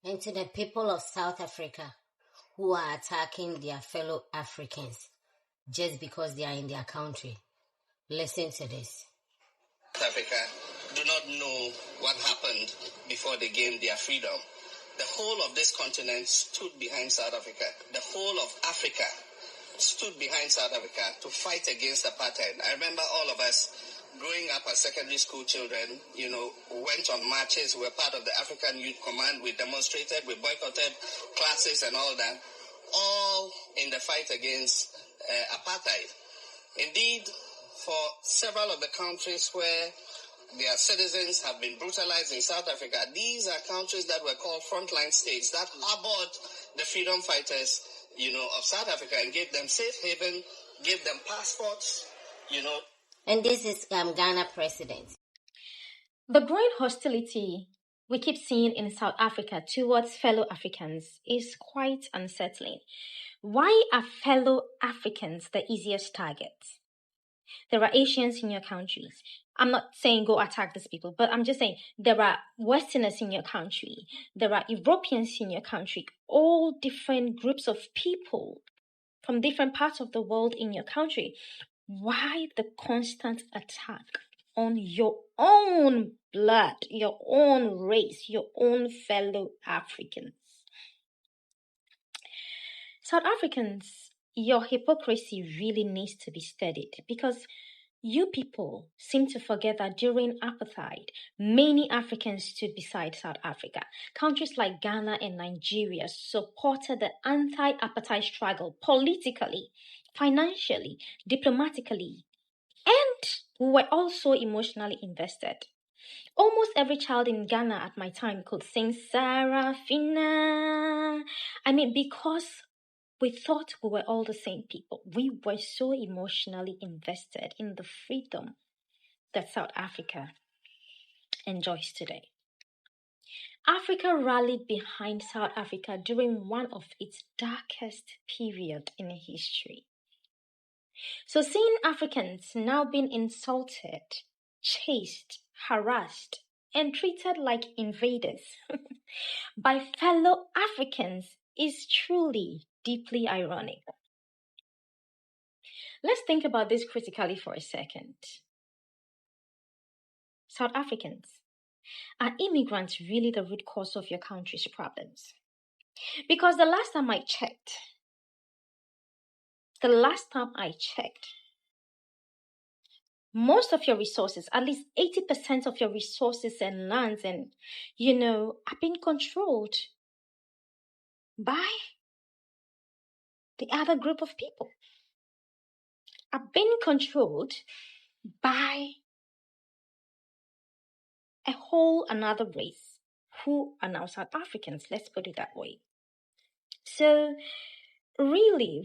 And to the people of South Africa who are attacking their fellow Africans just because they are in their country, listen to this. South Africa do not know what happened before they gained their freedom. The whole of this continent stood behind South Africa. The whole of Africa stood behind South Africa to fight against apartheid. I remember all of us growing up as secondary school children, went on marches. We were part of the African Youth Command. We demonstrated, we boycotted classes and all that, all in the fight against apartheid. Indeed, for several of the countries where their citizens have been brutalized in South Africa, these are countries that were called frontline states that harbored the freedom fighters, of South Africa and gave them safe haven, gave them passports, And this is Ghana president. The growing hostility we keep seeing in South Africa towards fellow Africans is quite unsettling. Why are fellow Africans the easiest targets? There are Asians in your countries. I'm not saying go attack these people, but I'm just saying there are Westerners in your country. There are Europeans in your country. All different groups of people from different parts of the world in your country. Why the constant attack on your own blood, your own race, your own fellow Africans? South Africans, your hypocrisy really needs to be studied, because you people seem to forget that during apartheid, many Africans stood beside South Africa. Countries like Ghana and Nigeria supported the anti-apartheid struggle politically, financially, diplomatically, and we were also emotionally invested. Almost every child in Ghana at my time could sing Sarafina. Because we thought we were all the same people. We were so emotionally invested in the freedom that South Africa enjoys today. Africa rallied behind South Africa during one of its darkest periods in history. So seeing Africans now being insulted, chased, harassed, and treated like invaders by fellow Africans is truly deeply ironic. Let's think about this critically for a second. South Africans, are immigrants really the root cause of your country's problems? Because the last time I checked, most of your resources, at least 80% of your resources and lands are being controlled by the other group of people. Are being controlled by a whole another race who are now South Africans. Let's put it that way. So really,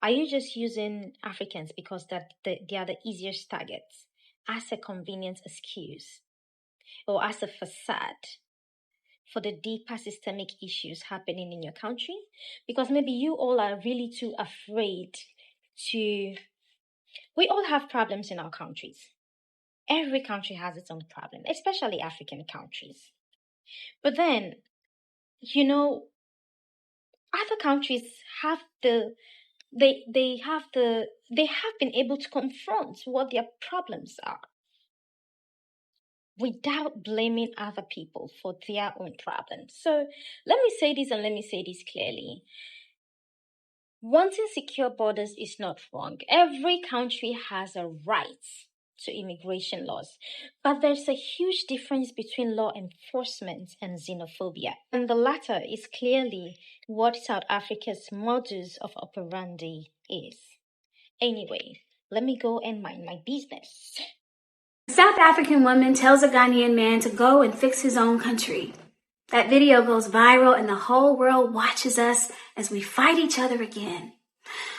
are you just using Africans because they are the easiest targets as a convenient excuse or as a facade for the deeper systemic issues happening in your country? Because maybe you all are really too afraid to... We all have problems in our countries. Every country has its own problem, especially African countries. But then, other countries have they have been able to confront what their problems are without blaming other people for their own problems. So let me say this, and let me say this clearly. Wanting secure borders is not wrong. Every country has a right to immigration laws, but there's a huge difference between law enforcement and xenophobia, and the latter is clearly what South Africa's modus of operandi is. Anyway, let me go and mind my business. A South African woman tells a Ghanaian man to go and fix his own country. That video goes viral and the whole world watches us as we fight each other again.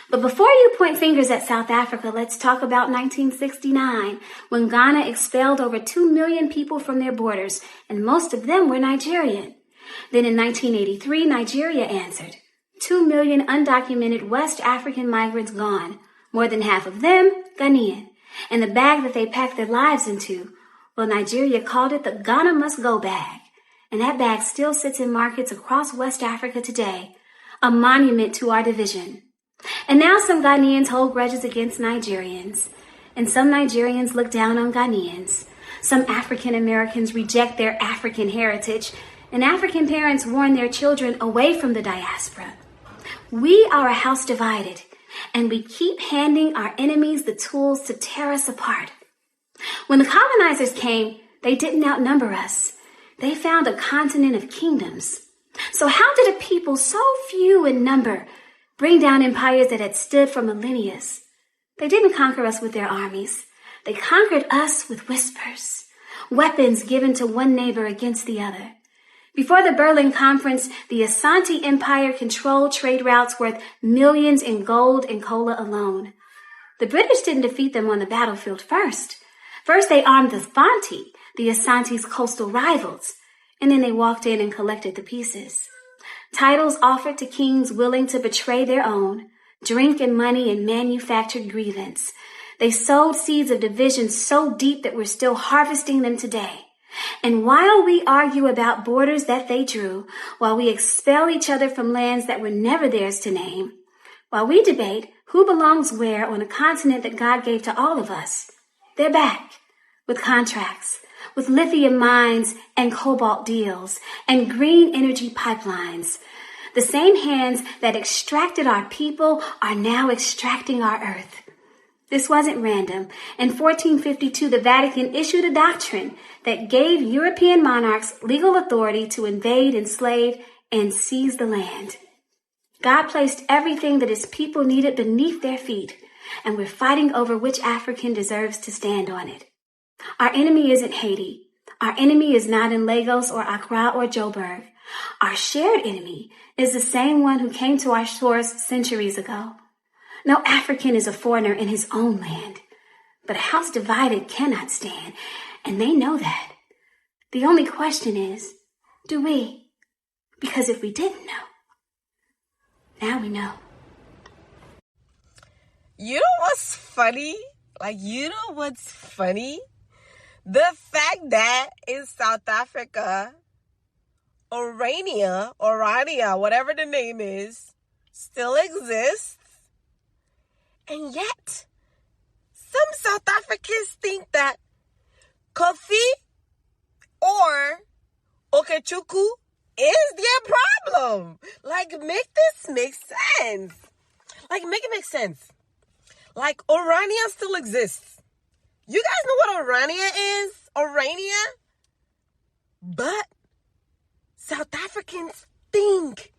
But before you point fingers at South Africa, let's talk about 1969, when Ghana expelled over 2 million people from their borders, and most of them were Nigerian. Then in 1983, Nigeria answered. 2 million undocumented West African migrants gone, more than half of them Ghanaian. And the bag that they packed their lives into Well, Nigeria called it the Ghana Must Go bag, and that bag still sits in markets across West Africa today, a monument to our division. And now some Ghanaians hold grudges against Nigerians, and some Nigerians look down on Ghanaians. Some African Americans reject their African heritage, and African parents warn their children away from the diaspora. We are a house divided, and we keep handing our enemies the tools to tear us apart. When the colonizers came, they didn't outnumber us. They found a continent of kingdoms. So how did a people so few in number bring down empires that had stood for millennia? They didn't conquer us with their armies. They conquered us with whispers, weapons given to one neighbor against the other. Before the Berlin Conference, the Asante Empire controlled trade routes worth millions in gold and cola alone. The British didn't defeat them on the battlefield first. First, they armed the Fanti, the Asante's coastal rivals, and then they walked in and collected the pieces. Titles offered to kings willing to betray their own, drink and money and manufactured grievance. They sowed seeds of division so deep that we're still harvesting them today. And while we argue about borders that they drew, while we expel each other from lands that were never theirs to name, while we debate who belongs where on a continent that God gave to all of us, they're back with contracts, with lithium mines and cobalt deals and green energy pipelines. The same hands that extracted our people are now extracting our earth. This wasn't random. In 1452, the Vatican issued a doctrine that gave European monarchs legal authority to invade, enslave, and seize the land. God placed everything that his people needed beneath their feet, and we're fighting over which African deserves to stand on it. Our enemy isn't Haiti. Our enemy is not in Lagos or Accra or Joburg. Our shared enemy is the same one who came to our shores centuries ago. No African is a foreigner in his own land, but a house divided cannot stand, and they know that. The only question is, do we? Because if we didn't know, now we know. You know what's funny? The fact that in South Africa, Orania, whatever the name is, still exists. And yet, some South Africans think that Kofi or Okechukwu is their problem. Make this make sense. Make it make sense. Orania still exists. You guys know what Orania is? Orania? But South Africans think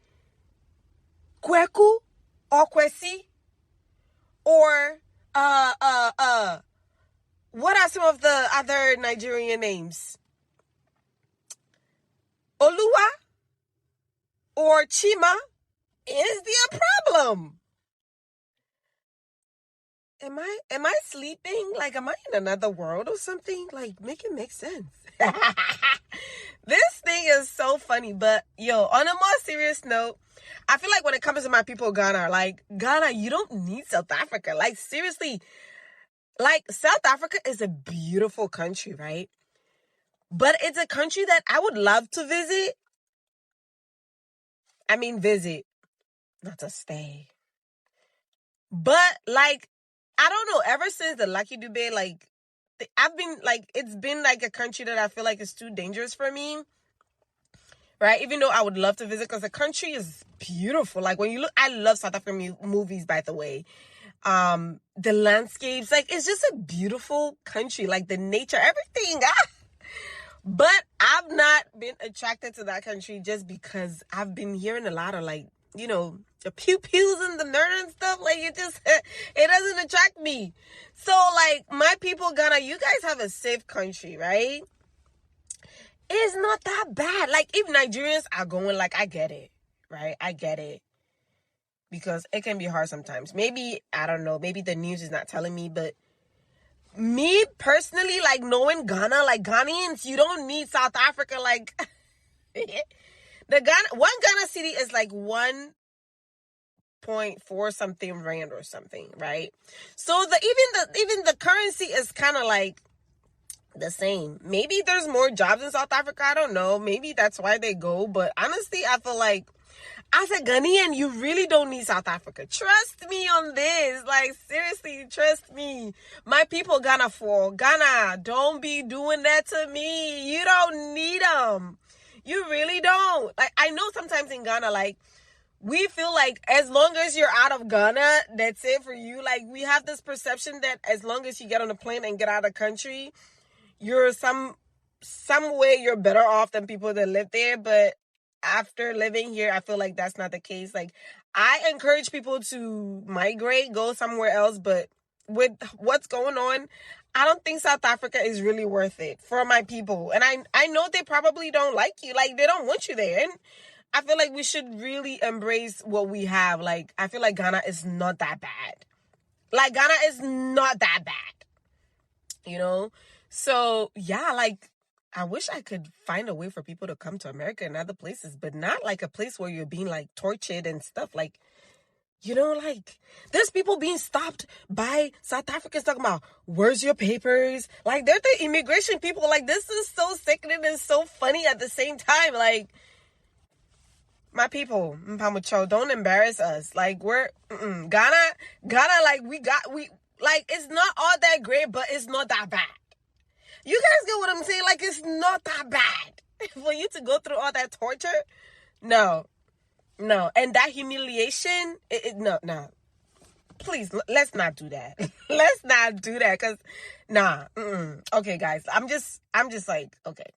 Kweku or Kwesi or what are some of the other Nigerian names? Oluwa or Chima is their problem. Am I sleeping? Am I in another world or something? Make it make sense. This thing is so funny. But on a more serious note, I feel when it comes to my people Ghana, Ghana, you don't need South Africa. Seriously, South Africa is a beautiful country, right? But it's a country that I would love to visit. I mean, visit, not to stay. But I don't know, ever since the Lucky Dube, I've been, it's been, a country that I feel is too dangerous for me, right? Even though I would love to visit, because the country is beautiful. When you look, I love South African movies, by the way. The landscapes, it's just a beautiful country, the nature, everything. But I've not been attracted to that country just because I've been hearing a lot of, the pew-pews and the murder and stuff. It doesn't attract me. So, my people, Ghana, you guys have a safe country, right? It's not that bad. If Nigerians are going, I get it, right? I get it. Because it can be hard sometimes. Maybe, I don't know, maybe the news is not telling me, but me personally, knowing Ghana, Ghanaians, you don't need South Africa, one Ghana city is 1.4 something rand or something, right? So even the currency is kind of the same. Maybe there's more jobs in South Africa. I don't know. Maybe that's why they go. But honestly, I feel like as a Ghanaian, you really don't need South Africa. Trust me on this. Like, seriously, trust me. My people Ghana for. Ghana, don't be doing that to me. You don't need them. You really don't. Like, I know sometimes in Ghana, like, we feel like as long as you're out of Ghana, that's it for you. Like, we have this perception that as long as you get on a plane and get out of the country, you're some way you're better off than people that live there. But after living here, I feel like that's not the case. Like, I encourage people to migrate, go somewhere else. But with what's going on, I don't think South Africa is really worth it for my people. And I know they probably don't like you. Like, they don't want you there. And I feel like we should really embrace what we have. Like, I feel like Ghana is not that bad. Like, Ghana is not that bad. You know? So, yeah, like, I wish I could find a way for people to come to America and other places, but not like a place where you're being, like, tortured and stuff. Like, you know, like, there's people being stopped by South Africans talking about, where's your papers? Like, they're the immigration people. Like, this is so sickening and so funny at the same time. Like, my people, don't embarrass us. Like, we're, Ghana, like, like, it's not all that great, but it's not that bad. You guys get what I'm saying? Like, it's not that bad for you to go through all that torture. No. And that humiliation, no. Please, let's not do that. Let's not do that, because, nah. Okay, guys, I'm just like, okay.